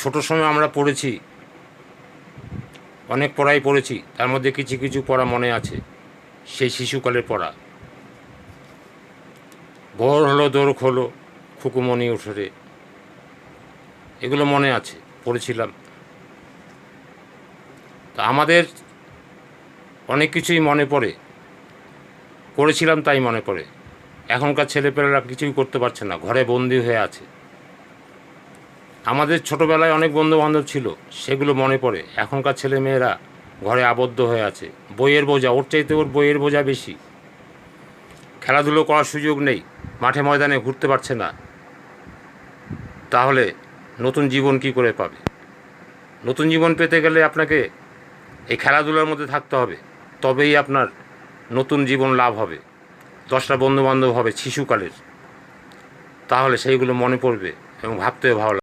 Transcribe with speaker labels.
Speaker 1: ছোট সময় আমরা পড়েছি, অনেক পড়াই পড়েছি, তার মধ্যে কিছু কিছু পড়া মনে আছে, সেই শিশুকালের পড়া। ভোর হলো দোর খোলো, খুকুমণি উঠোরে, এগুলো মনে আছে, পড়েছিলাম। তা আমাদের অনেক কিছুই মনে পড়ে, করেছিলাম তাই মনে পড়ে। এখনকার ছেলেপেলেরা কিছুই করতে পারছে না, ঘরে বন্দি হয়ে আছে। আমাদের ছোটোবেলায় অনেক বন্ধুবান্ধব ছিল, সেগুলো মনে পড়ে। এখনকার ছেলে মেয়েরা ঘরে আবদ্ধ হয়ে আছে, বইয়ের বোঝা, ওর চাইতে ওর বইয়ের বোঝা বেশি। খেলাধুলো করার সুযোগ নেই, মাঠে ময়দানে ঘুরতে পারছে না। তাহলে নতুন জীবন কি করে পাবে? নতুন জীবন পেতে গেলে আপনাকে এই খেলাধুলার মধ্যে থাকতে হবে, তবেই আপনার নতুন জীবন লাভ হবে। 10টা বন্ধুবান্ধব হবে শিশুকালের, তাহলে সেইগুলো মনে পড়বে এবং ভাবতেও ভালো লাগবে।